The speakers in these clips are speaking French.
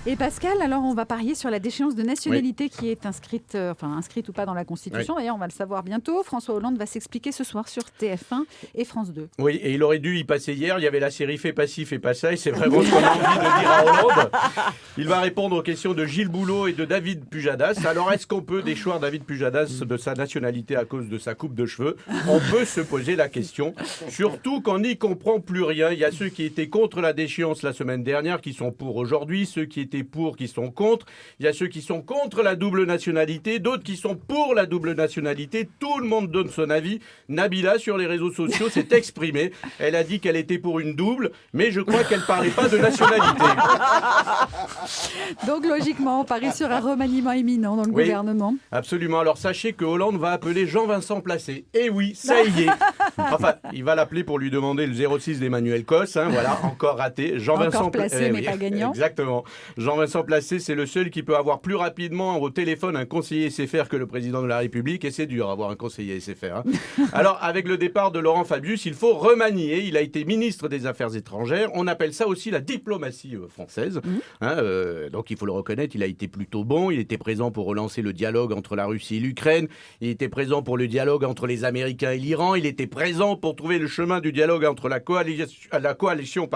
Et Pascal, alors on va parier sur la déchéance de nationalité qui est inscrite ou pas dans la Constitution. D'ailleurs, on va le savoir bientôt. François Hollande va s'expliquer ce soir sur TF1 et France 2. Oui, et il aurait dû y passer hier. Il y avait la série Fais pas ci, fais pas ça. Et c'est vraiment ce qu'on a envie de dire à Hollande. Il va répondre aux questions de Gilles Boulot et de David Pujadas. Alors, est-ce qu'on peut déchoir David Pujadas de sa nationalité à cause de sa coupe de cheveux? On peut se poser la question. Surtout qu'on n'y comprend plus rien. Il y a ceux qui étaient contre la déchéance la semaine dernière qui sont pour aujourd'hui. Ceux qui étaient pour qui sont contre. Il y a ceux qui sont contre la double nationalité. D'autres qui sont pour la double nationalité. Tout le monde donne son avis. Nabila, sur les réseaux sociaux, s'est exprimée. Elle a dit qu'elle était pour une double, mais je crois qu'elle ne parlait pas de nationalité. Donc, logiquement, on parie sur un remaniement imminent dans le gouvernement. Absolument. Alors, sachez que Hollande va appeler Jean-Vincent Placé. Et oui, ça y est. Enfin, il va l'appeler pour lui demander le 06 d'Emmanuel Cos. Voilà, encore raté. Encore Placé, mais pas gagnant. Exactement. Jean-Vincent Placé, c'est le seul qui peut avoir plus rapidement au téléphone un conseiller SFR que le président de la République. Et c'est dur d'avoir un conseiller SFR. Alors, avec le départ de Laurent Fabius, il faut remanier. Il a été ministre des Affaires étrangères. On appelle ça aussi la diplomatie française. Donc, il faut le reconnaître, il a été plutôt bon. Il était présent pour relancer le dialogue entre la Russie et l'Ukraine. Il était présent pour le dialogue entre les Américains et l'Iran. Il était présent pour trouver le chemin du dialogue entre la coalition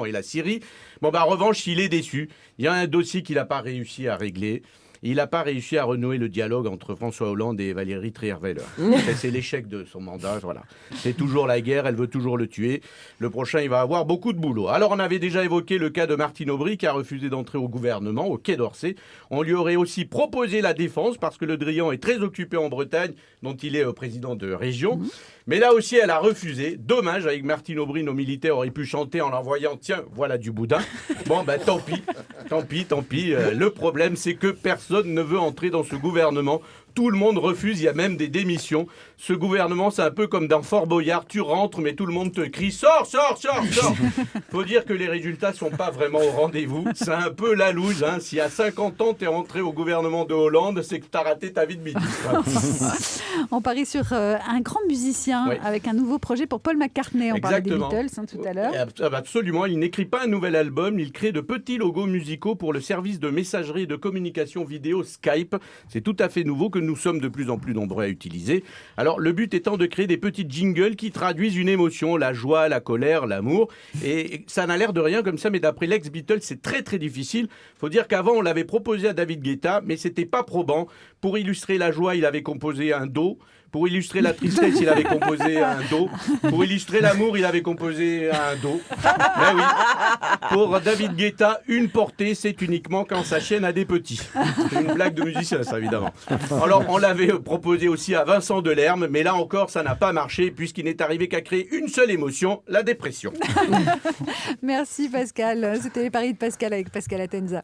et la Syrie. En revanche, il est déçu. Il y a un dossier qu'il n'a pas réussi à régler. Il n'a pas réussi à renouer le dialogue entre François Hollande et Valérie Trierweiler. C'est l'échec de son mandat. Voilà. C'est toujours la guerre, elle veut toujours le tuer. Le prochain, il va avoir beaucoup de boulot. Alors, on avait déjà évoqué le cas de Martine Aubry qui a refusé d'entrer au gouvernement, au Quai d'Orsay. On lui aurait aussi proposé la défense parce que le Drian est très occupé en Bretagne, dont il est président de région. Mais là aussi, elle a refusé. Dommage, avec Martine Aubry, nos militaires auraient pu chanter en l'envoyant « Tiens, voilà du boudin ». Tant pis. Le problème, c'est que personne ne veut entrer dans ce gouvernement. Tout le monde refuse, il y a même des démissions. Ce gouvernement, c'est un peu comme dans Fort Boyard. Tu rentres, mais tout le monde te crie « Sors !» Faut dire que les résultats sont pas vraiment au rendez-vous. C'est un peu la loose. Si à 50 ans, tu es rentré au gouvernement de Hollande, c'est que tu as raté ta vie de ministre. On parie sur un grand musicien avec un nouveau projet pour Paul McCartney. On parlait des Beatles tout à l'heure. Absolument. Il n'écrit pas un nouvel album. Il crée de petits logos musicaux pour le service de messagerie et de communication vidéo Skype. C'est tout à fait nouveau que nous sommes de plus en plus nombreux à utiliser. Alors, le but étant de créer des petits jingles qui traduisent une émotion, la joie, la colère, l'amour. Et ça n'a l'air de rien comme ça, mais d'après l'ex-Beatles, c'est très très difficile. Faut dire qu'avant, on l'avait proposé à David Guetta, mais c'était pas probant. Pour illustrer la joie, il avait composé un do. Pour illustrer la tristesse, il avait composé un do. Pour illustrer l'amour, il avait composé un do. Mais oui. Pour David Guetta, une portée, c'est uniquement quand sa chaîne a des petits. C'est une blague de musicien, ça, évidemment. Alors, on l'avait proposé aussi à Vincent Delerme, mais là encore, ça n'a pas marché, puisqu'il n'est arrivé qu'à créer une seule émotion, la dépression. Merci Pascal. C'était les paris de Pascal avec Pascal Atenza.